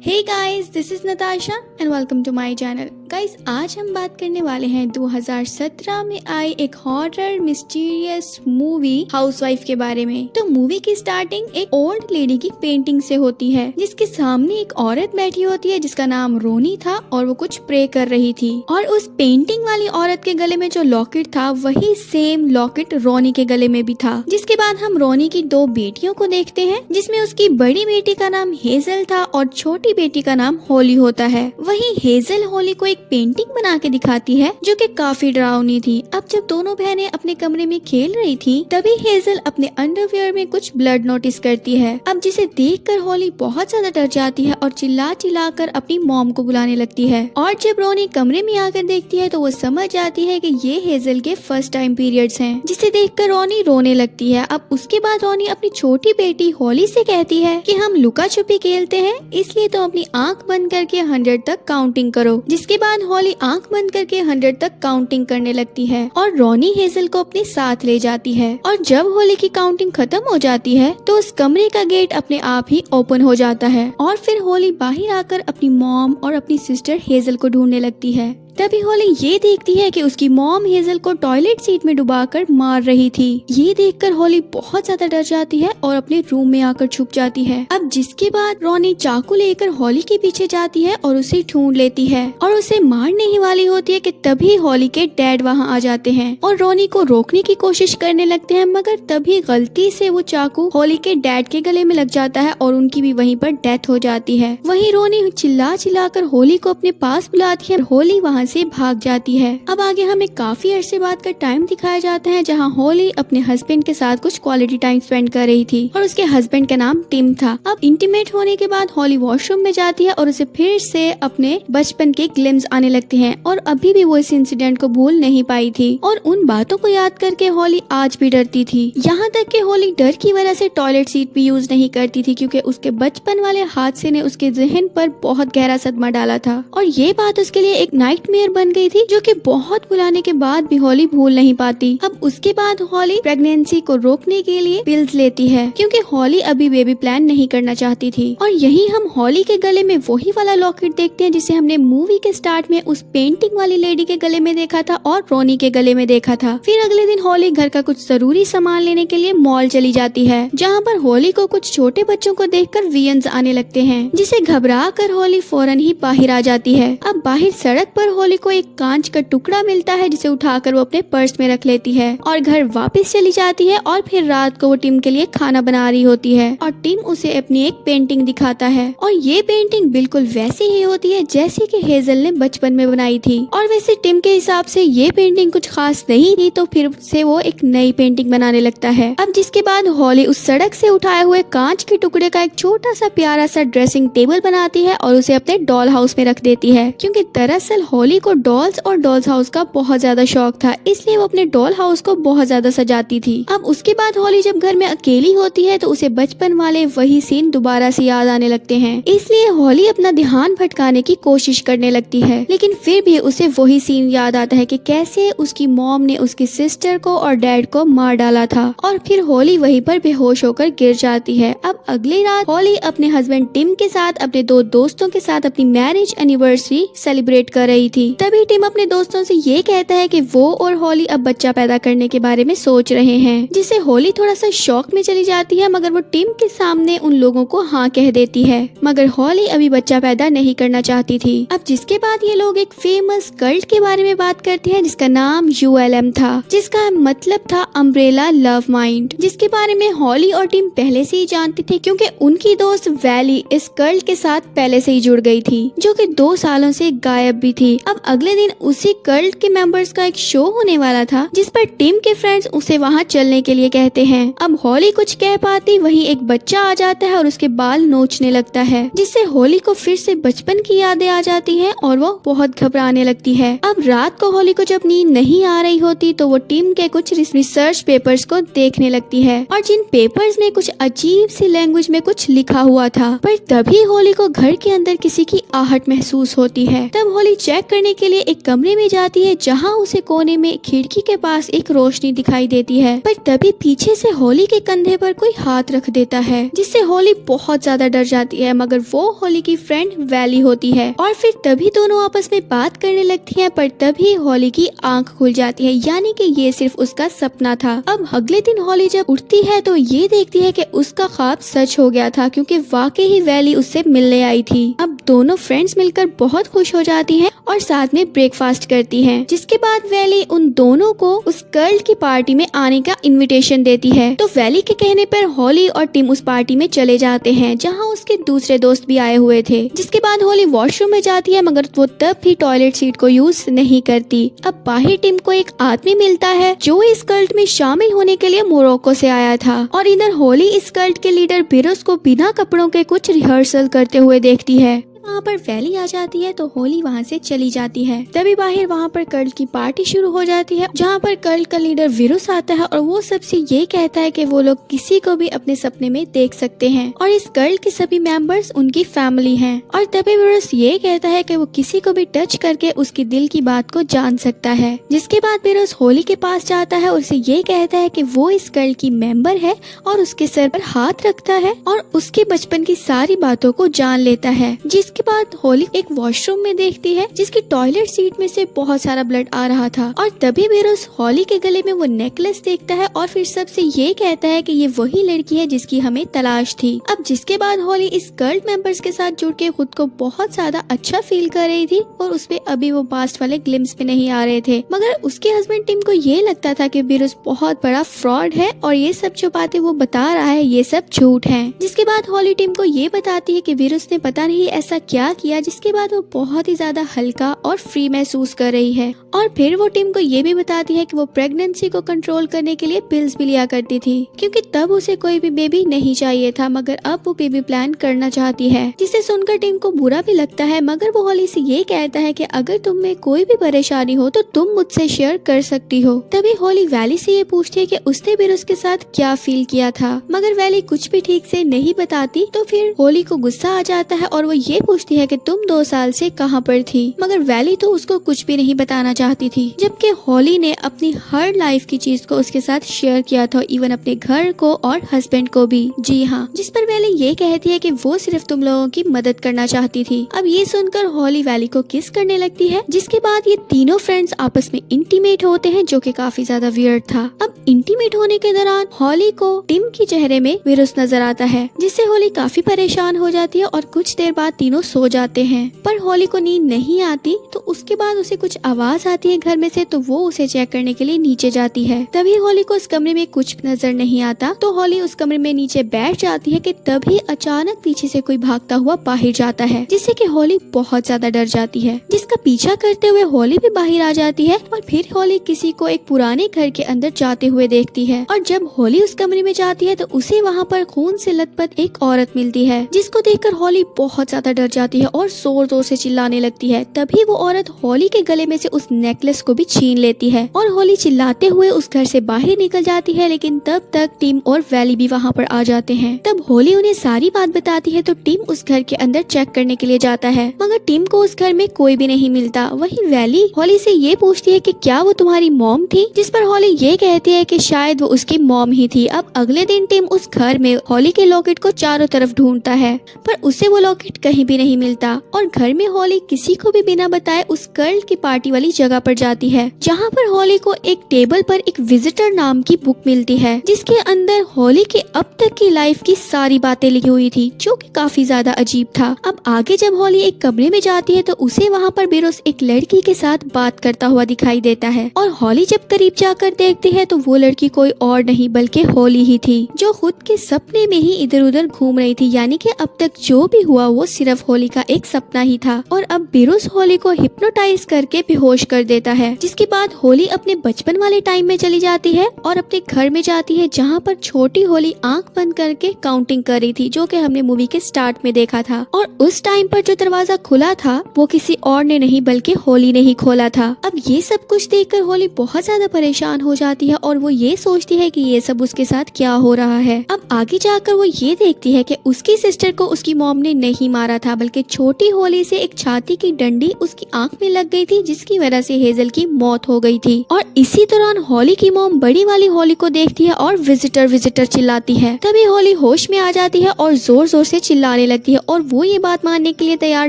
Hey guys, this is Natasha and welcome to my channel. Guys, आज हम बात करने वाले हैं 2017 में आई एक हॉरर मिस्टीरियस मूवी हाउसवाइफ के बारे में। तो मूवी की स्टार्टिंग एक ओल्ड लेडी की पेंटिंग से होती है, जिसके सामने एक औरत बैठी होती है जिसका नाम रोनी था और वो कुछ प्रे कर रही थी। और उस पेंटिंग वाली औरत के गले में जो लॉकेट था वही सेम लॉकेट रोनी के गले में भी था। जिसके बाद हम रोनी की दो बेटियों को देखते हैं, जिसमें उसकी बड़ी बेटी का नाम हेजल था और छोटी बेटी का नाम होली होता है। वहीं हेजल होली को एक पेंटिंग बना के दिखाती है जो कि काफी डरावनी थी। अब जब दोनों बहनें अपने कमरे में खेल रही थी, तभी हेजल अपने अंडरवियर में कुछ ब्लड नोटिस करती है। अब जिसे देखकर होली बहुत ज्यादा डर जाती है और चिल्ला चिल्ला कर अपनी मॉम को बुलाने लगती है। और जब रोनी कमरे में आकर देखती है तो वो समझ जाती है कि ये हेजल के फर्स्ट टाइम पीरियड्स हैं, जिसे देखकर रोनी रोने लगती है। अब उसके बाद रोनी अपनी छोटी बेटी होली से कहती है कि हम लुका छुपी खेलते हैं, इसलिए तो अपनी आंख बंद करके 100 तक काउंटिंग करो। जिसके बाद होली आंख बंद करके 100 तक काउंटिंग करने लगती है और रोनी हेजल को अपने साथ ले जाती है। और जब होली की काउंटिंग खत्म हो जाती है तो उस कमरे का गेट अपने आप ही ओपन हो जाता है और फिर होली बाहर आकर अपनी मॉम और अपनी सिस्टर हेजल को ढूंढने लगती है। तभी होली ये देखती है कि उसकी मॉम हेजल को टॉयलेट सीट में डुबाकर मार रही थी। ये देखकर होली बहुत ज्यादा डर जाती है और अपने रूम में आकर छुप जाती है। अब जिसके बाद रोनी चाकू लेकर होली के पीछे जाती है और उसे ढूंढ लेती है और उसे मारने ही वाली होती है कि तभी होली के डैड वहाँ आ जाते हैं और रोनी को रोकने की कोशिश करने लगते हैं, मगर तभी गलती से वो चाकू होली के डैड के गले में लग जाता है और उनकी भी वहीं पर डेथ हो जाती है। वहीं रोनी चिल्ला चिल्लाकर होली को अपने पास बुलाती है और होली वहाँ से भाग जाती है। अब आगे हमें काफी अरसे बाद का टाइम दिखाया जाता है जहाँ होली अपने हस्बैंड के साथ कुछ क्वालिटी टाइम स्पेंड कर रही थी और उसके हस्बैंड का नाम टिम था। अब इंटीमेट होने के बाद होली वॉशरूम में जाती है और उसे फिर से अपने बचपन के ग्लिम्स आने लगते हैं और अभी भी वो इस इंसिडेंट को भूल नहीं पाई थी और उन बातों को याद करके होली आज भी डरती थी। यहाँ तक कि होली डर की वजह से टॉयलेट सीट भी यूज नहीं करती थी, क्योंकि उसके बचपन वाले हादसे ने उसके जहन पर बहुत गहरा सदमा डाला था और ये बात उसके लिए एक नाइटमेयर बन गई थी, जो कि बहुत बुलाने के बाद भी होली भूल नहीं पाती। अब उसके बाद होली प्रेगनेंसी को रोकने के लिए पिल्स लेती है, क्योंकि होली अभी बेबी प्लान नहीं करना चाहती थी। और यही हम होली के गले में वही वाला लॉकेट देखते हैं जिसे हमने मूवी के स्टार्ट में उस पेंटिंग वाली लेडी के गले में देखा था और रोनी के गले में देखा था। फिर अगले दिन होली घर का कुछ जरूरी सामान लेने के लिए मॉल चली जाती है, जहाँ पर होली को कुछ छोटे बच्चों को देखकर वियंस आने लगते हैं, जिसे घबरा कर होली फौरन ही बाहर आ जाती है। अब बाहर सड़क पर होली को एक कांच का टुकड़ा मिलता है, जिसे उठाकर वो अपने पर्स में रख लेती है और घर वापस चली जाती है। और फिर रात को वो टिम के लिए खाना बना रही होती है और टिम उसे अपनी एक पेंटिंग दिखाता है और ये पेंटिंग बिल्कुल वैसी ही होती है जैसी कि हेजल ने बचपन में बनाई थी। और वैसे टिम के हिसाब से ये पेंटिंग कुछ खास नहीं थी, तो फिर से वो एक नई पेंटिंग बनाने लगता है। अब जिसके बाद होली उस सड़क से उठाए हुए कांच के टुकड़े का एक छोटा सा प्यारा सा ड्रेसिंग टेबल बनाती है और उसे अपने डॉल हाउस में रख देती है, क्योंकि दरअसल होली को डॉल्स और डॉल्स हाउस का बहुत ज्यादा शौक था, इसलिए वो अपने डॉल हाउस को बहुत ज्यादा सजाती थी। अब उसके बाद होली जब घर में अकेली होती है तो उसे बचपन वाले वही सीन दोबारा से याद आने लगते हैं, इसलिए होली अपना ध्यान भटकाने की कोशिश करने लगती है, लेकिन फिर भी उसे वही सीन याद आता है कि कैसे उसकी मॉम ने उसकी सिस्टर को और डैड को मार डाला था। और फिर होली वहीं पर बेहोश होकर गिर जाती है। अब अगली रात होली अपने हस्बैंड टिम के साथ अपने दो दोस्तों के साथ अपनी मैरिज एनिवर्सरी सेलिब्रेट कर रही थी। तभी टिम अपने दोस्तों से ये कहता है कि वो और होली अब बच्चा पैदा करने के बारे में सोच रहे हैं, जिसे होली थोड़ा सा शॉक में चली जाती है, मगर वो टिम के सामने उन लोगों को हाँ कह देती है, मगर होली अभी बच्चा पैदा नहीं करना चाहती थी। अब जिसके बाद ये लोग एक फेमस कल्ट के बारे में बात करते हैं जिसका नाम ULM था, जिसका मतलब था अम्ब्रेला लव माइंड, जिसके बारे में होली और टिम पहले से ही जानती थे, क्योंकि उनकी दोस्त वैली इस कल्ट के साथ पहले से ही जुड़ गई थी, जो कि 2 सालों से गायब भी थी। अब अगले दिन उसी कल्ट के मेंबर्स का एक शो होने वाला था, जिस पर टिम के फ्रेंड्स उसे वहां चलने के लिए कहते हैं। अब होली कुछ कह पाती वहीं एक बच्चा आ जाता है और उसके बाल नोचने लगता है, जिससे होली को फिर से बचपन की यादें आ जाती हैं और वो बहुत घबराने लगती है। अब रात को होली को जब नींद नहीं आ रही होती तो वो टिम के कुछ रिसर्च पेपर्स को देखने लगती है और जिन पेपर्स में कुछ अजीब सी लैंग्वेज में कुछ लिखा हुआ था। पर तभी होली को घर के अंदर किसी की आहट महसूस होती है। तब होली चेक करने करने के लिए एक कमरे में जाती है जहाँ उसे कोने में खिड़की के पास एक रोशनी दिखाई देती है, पर तभी पीछे से होली के कंधे पर कोई हाथ रख देता है, जिससे होली बहुत ज्यादा डर जाती है, मगर वो होली की फ्रेंड वैली होती है। और फिर तभी दोनों आपस में बात करने लगती हैं, पर तभी होली की आंख खुल जाती है, यानी कि ये सिर्फ उसका सपना था। अब अगले दिन होली जब उठती है तो ये देखती है कि उसका ख्वाब सच हो गया था, क्योंकि वाकई ही वैली उससे मिलने आई थी। अब दोनों फ्रेंड्स मिलकर बहुत खुश हो जाती हैं और साथ में ब्रेकफास्ट करती हैं, जिसके बाद वैली उन दोनों को उस गर्ल की पार्टी में आने का इनविटेशन देती है। तो वैली के कहने पर होली और टिम उस पार्टी में चले जाते हैं, जहाँ उसके दूसरे दोस्त भी आए हुए थे। जिसके बाद होली वॉशरूम में जाती है, मगर वो तब भी टॉयलेट सीट को यूज नहीं करती। अब बाहर टिम को एक आदमी मिलता है जो इस कल्ट में शामिल होने के लिए मोरक्को से आया था, और इधर होली इस कल्ट के लीडर बिरोस को बिना कपड़ों के कुछ रिहर्सल करते हुए देखती है। वहाँ पर वैली आ जाती है तो होली वहाँ से चली जाती है। तभी बाहर वहाँ पर कल्ट की पार्टी शुरू हो जाती है, जहाँ पर कल्ट का लीडर विरुस आता है और वो सबसे ये कहता है कि वो लोग किसी को भी अपने सपने में देख सकते हैं और इस कल्ट के सभी मेंबर्स उनकी फैमिली हैं। और तभी विरुस ये कहता है कि वो किसी को भी टच करके उसकी दिल की बात को जान सकता है। जिसके बाद विरुस होली के पास जाता है और उसे ये कहता है कि वो इस कल्ट की मेंबर है और उसके सर पर हाथ रखता है और उसके बचपन की सारी बातों को जान लेता है। जिसके बाद होली एक वॉशरूम में देखती है जिसकी टॉयलेट सीट में से बहुत सारा ब्लड आ रहा था, और तभी विरुस होली के गले में वो नेकलेस देखता है और फिर सबसे ये कहता है कि ये वही लड़की है जिसकी हमें तलाश थी। अब जिसके बाद होली इस कल्ट मेंबर्स के साथ जुड़ के खुद को बहुत ज्यादा अच्छा फील कर रही थी और उसपे अभी वो पास्ट वाले ग्लिम्स पे नहीं आ रहे थे, मगर उसके हस्बैंड टिम को ये लगता था कि विरुस बहुत बड़ा फ्रॉड है और ये सब जो बातें वो बता रहा है ये सब झूठ है। जिसके बाद होली टिम को ये बताती है कि विरुस ने पता नहीं ऐसा क्या किया, जिसके बाद वो बहुत ही ज्यादा हल्का और फ्री महसूस कर रही है। और फिर वो टिम को ये भी बताती है कि वो प्रेगनेंसी को कंट्रोल करने के लिए पिल्स भी लिया करती थी, क्योंकि तब उसे कोई भी बेबी नहीं चाहिए था, मगर अब वो बेबी प्लान करना चाहती है। जिसे सुनकर टिम को बुरा भी लगता है, मगर वो होली से ये कहता है कि अगर तुम में कोई भी परेशानी हो तो तुम मुझसे शेयर कर सकती हो। तभी होली वैली से ये पूछती है कि उसने विरुस के साथ क्या फील किया था, मगर वैली कुछ भी ठीक से नहीं बताती। तो फिर होली को गुस्सा आ जाता है और वो ये पूछती है कि तुम 2 साल से कहाँ पर थी, मगर वैली तो उसको कुछ भी नहीं बताना चाहती थी, जबकि होली ने अपनी हर लाइफ की चीज को उसके साथ शेयर किया था, इवन अपने घर को और हस्बैंड को भी। जी हाँ, जिस पर वैली ये कहती है कि वो सिर्फ तुम लोगों की मदद करना चाहती थी। अब ये सुनकर होली वैली को किस करने लगती है, जिसके बाद ये तीनों फ्रेंड्स आपस में इंटीमेट होते हैं, जो कि काफी ज्यादा वियर्ड था। अब इंटीमेट होने के दौरान होली को टिम के चेहरे में विरुस नजर आता है, जिससे होली काफी परेशान हो जाती है और कुछ देर बाद तीनों सो जाते हैं। पर होली को नींद नहीं आती, तो उसके बाद उसे कुछ आवाज आती है घर में से, तो वो उसे चेक करने के लिए नीचे जाती है। तभी होली को उस कमरे में कुछ नजर नहीं आता, तो होली उस कमरे में नीचे बैठ जाती है कि तभी अचानक पीछे से कोई भागता हुआ बाहर जाता है, जिससे कि होली बहुत ज्यादा डर जाती है, जिसका पीछा करते हुए होली भी बाहर आ जाती है। और फिर होली किसी को एक पुराने घर के अंदर जाते हुए देखती है, और जब होली उस कमरे में जाती है तो उसे वहाँ पर खून से लथपथ एक औरत मिलती है, जिसको देखकर होली बहुत ज्यादा डर जाती है और जोर जोर से चिल्लाने लगती है। तभी वो औरत होली के गले में से उस नेकलेस को भी छीन लेती है और होली चिल्लाते हुए उस घर से बाहर निकल जाती है, लेकिन तब तक टिम और वैली भी वहाँ पर आ जाते हैं। तब होली उन्हें सारी बात बताती है, तो टिम उस घर के अंदर चेक करने के लिए जाता है, मगर टिम को उस घर में कोई भी नहीं मिलता। वहीं वैली होली से ये पूछती है कि क्या वो तुम्हारी मॉम थी, जिस पर होली ये कहती है कि शायद वो उसकी मॉम ही थी। अब अगले दिन टिम उस घर में होली के लॉकेट को चारों तरफ ढूंढता है, पर उसे वो लॉकेट कहीं भी नहीं मिलता, और घर में होली किसी को भी बिना बताए उस गर्ल की पार्टी वाली जगह पर जाती है, जहाँ पर होली को एक टेबल पर एक विजिटर नाम की बुक मिलती है, जिसके अंदर होली के अब तक की लाइफ की सारी बातें लिखी हुई थी, जो कि काफी ज्यादा अजीब था। अब आगे जब होली एक कमरे में जाती है तो उसे वहाँ पर बिरोस एक लड़की के साथ बात करता हुआ दिखाई देता है, और होली जब करीब जाकर देखती है तो वो लड़की कोई और नहीं बल्कि होली ही थी, जो खुद के सपने में ही इधर उधर घूम रही थी, यानी कि अब तक जो भी हुआ वो सिर्फ होली का एक सपना ही था। और अब बिरोस होली को हिप्नोटाइज करके बेहोश कर देता है। जिसके बाद होली अपने बचपन वाले टाइम में चली जाती है और अपने घर में जाती है, जहाँ पर छोटी होली आंख बंद करके काउंटिंग कर रही थी, जो कि हमने मूवी के स्टार्ट में देखा था। और उस टाइम पर जो दरवाजा खुला था वो किसी और ने नहीं बल्कि होली ने ही खोला था। अब ये सब कुछ देखकर होली बहुत ज्यादा परेशान हो जाती है और वो ये सोचती है कि ये सब उसके साथ क्या हो रहा है। अब आगे जाकर वो ये देखती है कि उसकी सिस्टर को उसकी मॉम ने नहीं मारा था, बल्कि छोटी होली से एक छाती की डंडी उसकी आंख में लग गई थी, जिसकी वजह से हेजल की मौत हो गई थी। और इसी दौरान होली की मॉम बड़ी वाली होली को देखती है और विजिटर विजिटर चिल्लाती है। तभी होली होश में आ जाती है और जोर जोर से चिल्लाने लगती है और वो ये बात मानने के लिए तैयार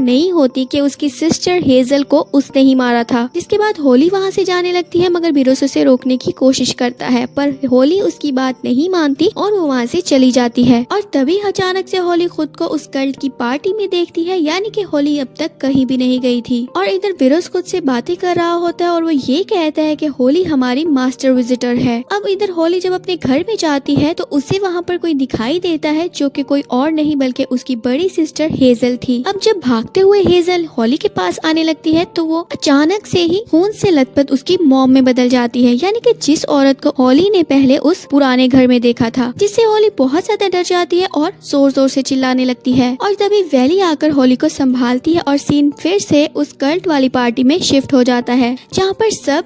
नहीं होती कि उसकी सिस्टर हेजल को उसने ही मारा था। जिसके बाद होली वहाँ से जाने लगती है, मगर बिरोस उसे रोकने की कोशिश करता है, पर होली उसकी बात नहीं मानती और वो वहाँ से चली जाती है। और तभी अचानक से होली खुद को उस कल्ट की पार्टी में देखती है, यानी कि होली अब तक कहीं भी नहीं गई थी। और इधर बिरोस खुद से बातें कर रहा होता है और वो ये कहता है कि होली हमारी मास्टर विजिटर है। अब इधर होली जब अपने घर में जाती है तो उसे वहाँ पर कोई दिखाई देता है, जो कि कोई और नहीं बल्कि उसकी बड़ी सिस्टर हेजल थी। अब जब भागते हुए हेजल होली के पास आने लगती है तो वो अचानक से ही खून से लथपथ उसकी मॉम में बदल जाती है, यानी कि जिस औरत को होली ने पहले उस पुराने घर में देखा था, जिससे होली बहुत ज्यादा डर जाती है और जोर जोर से चिल्लाने लगती है। और तभी वैली आकर होली को संभालती है और सीन फिर से उस कल्ट वाली पार्टी में शिफ्ट हो जाता है, जहाँ पर सब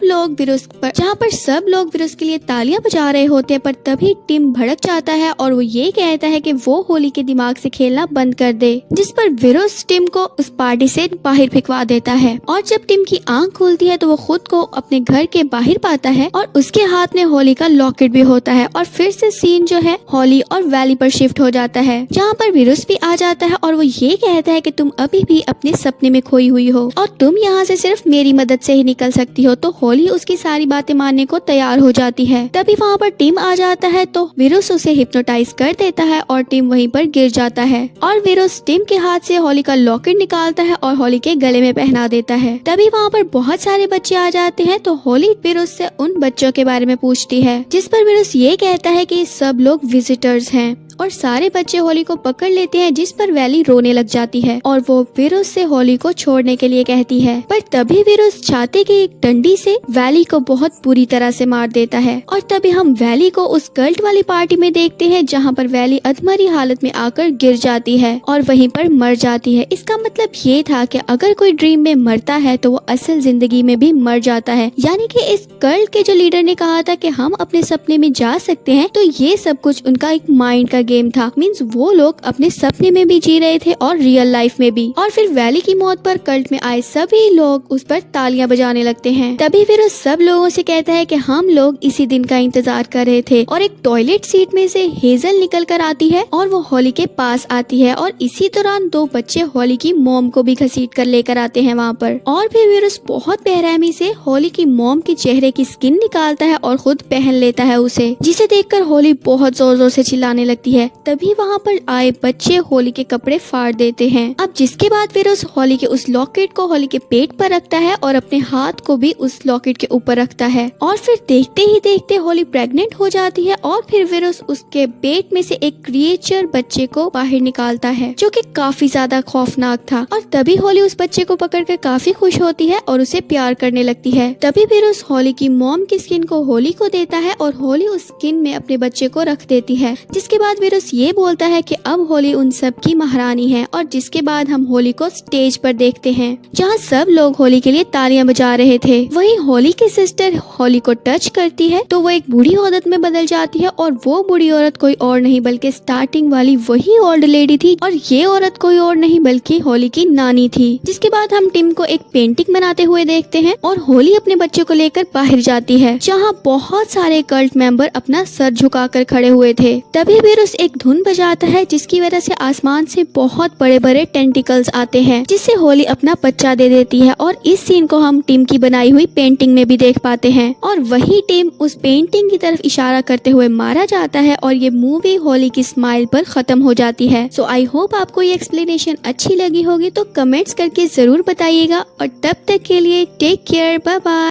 लोग विरोस के लिए तालियां बजा रहे होते हैं। पर तभी टिम भड़क जाता है और वो ये कहता है कि वो होली के दिमाग से खेलना बंद कर दे, जिस पर विरोस टिम को उस पार्टी से बाहर फेंकवा देता है। और जब टिम की आंख खुलती है तो वो खुद को अपने घर के बाहर पाता है और उसके हाथ में होली का लॉकेट भी होता है। और फिर से सीन जो है होली और वैली पर शिफ्ट हो जाता है, जहाँ पर विरोस भी आ जाता है और वो ये कहता है कि तुम अभी भी अपने सपने में खोई हुई हो और तुम यहाँ से सिर्फ मेरी मदद से ही निकल सकती हो। तो होली उसकी सारी बातें मानने को तैयार हो जाती है। तभी वहाँ पर टिम आ जाता है तो विरोस उसे हिप्नोटाइज कर देता है और टिम वहीं पर गिर जाता है। और विरोस टिम के हाथ से होली का लॉकेट निकालता है और होली के गले में पहना देता है। तभी वहाँ पर बहुत सारे बच्चे आ जाते हैं तो होली विरोस से उन बच्चों के बारे में पूछती है, जिस पर विरोस ये कहता है कि सब लोग विजिटर्स हैं। और सारे बच्चे होली को पकड़ लेते हैं, जिस पर वैली रोने लग जाती है और वो विरोस से होली को छोड़ने के लिए कहती है। पर तभी विरोस छाते की एक डंडी से वैली को बहुत बुरी तरह से मार देता है। और तभी हम वैली को उस कल्ट वाली पार्टी में देखते हैं, जहाँ पर वैली अधमरी हालत में आकर गिर जाती है और वहीं पर मर जाती है। इसका मतलब ये था कि अगर कोई ड्रीम में मरता है तो वो असल जिंदगी में भी मर जाता है, यानी कि इस कल्ट के जो लीडर ने कहा था कि हम अपने सपने में जा सकते हैं, तो ये सब कुछ उनका एक माइंड का गेम था। मींस वो लोग अपने सपने में भी जी रहे थे और रियल लाइफ में भी। और फिर वैली की मौत पर कल्ट में आए सभी लोग उस पर तालियां बजाने लगते हैं। तभी फिर उस सब लोगों से कहता है कि हम लोग इसी दिन का इंतजार कर रहे थे। और एक टॉयलेट सीट में से हेजल निकल कर आती है और वो होली के पास आती है और इसी दौरान दो बच्चे होली की मॉम को भी घसीट कर लेकर आते हैं वहाँ पर। और फिर विरुस बहुत बेरहमी से होली की मॉम के चेहरे की स्किन निकालता है और खुद पहन लेता है उसे, जिसे देखकर होली बहुत जोर जोर से चिल्लाने लगती है। तभी वहाँ पर आए बच्चे होली के कपड़े फाड़ देते हैं। अब जिसके बाद विरुस होली के उस लॉकेट को होली के पेट पर रखता है और अपने हाथ को भी उस लॉकेट के ऊपर रखता है। और फिर देखते ही देखते होली प्रेग्नेंट हो जाती है और फिर विरुस उसके पेट में से एक क्रिएचर बच्चे को बाहर निकालता है, जो कि काफी ज्यादा खौफनाक था। और तभी होली उस बच्चे को पकड़कर काफी खुश होती है और उसे प्यार करने लगती है। तभी विरुस होली की मॉम की स्किन को होली को देता है और होली उस स्किन में अपने बच्चे को रख देती है। जिसके बाद विरुस ये बोलता है कि अब होली उन सब की महारानी है। और जिसके बाद हम होली को स्टेज पर देखते हैं, जहाँ सब लोग होली के लिए तालियां बजा रहे थे। वहीं होली की सिस्टर होली को टच करती है तो वो एक बूढ़ी औरत में बदल जाती है और वो बूढ़ी औरत कोई और नहीं बल्कि स्टार्टिंग वाली वही ओल्ड लेडी थी। और ये औरत कोई और नहीं बल्कि होली की नानी थी। जिसके बाद हम टिम को एक पेंटिंग बनाते हुए देखते हैं और होली अपने बच्चे को लेकर बाहर जाती है, जहाँ बहुत सारे कल्ट मेंबर अपना सर झुकाकर खड़े हुए थे। तभी विरुस एक धुन बजाता है, जिसकी वजह से आसमान से बहुत बड़े बड़े टेंटिकल्स आते हैं, जिससे होली अपना बच्चा दे देती है। और इस सीन को हम टिम की बनाई हुई पेंटिंग में भी देख पाते हैं। और वही टिम उस पेंटिंग की तरफ इशारा करते हुए मारा जाता है और ये मूवी होली की स्माइल पर खत्म हो जाती है। सो आई होप आपको ये एक्सप्लेनेशन अच्छी लगी होगी, तो कमेंट्स करके जरूर बताइएगा। और तब तक के लिए टेक केयर, बाय बाय।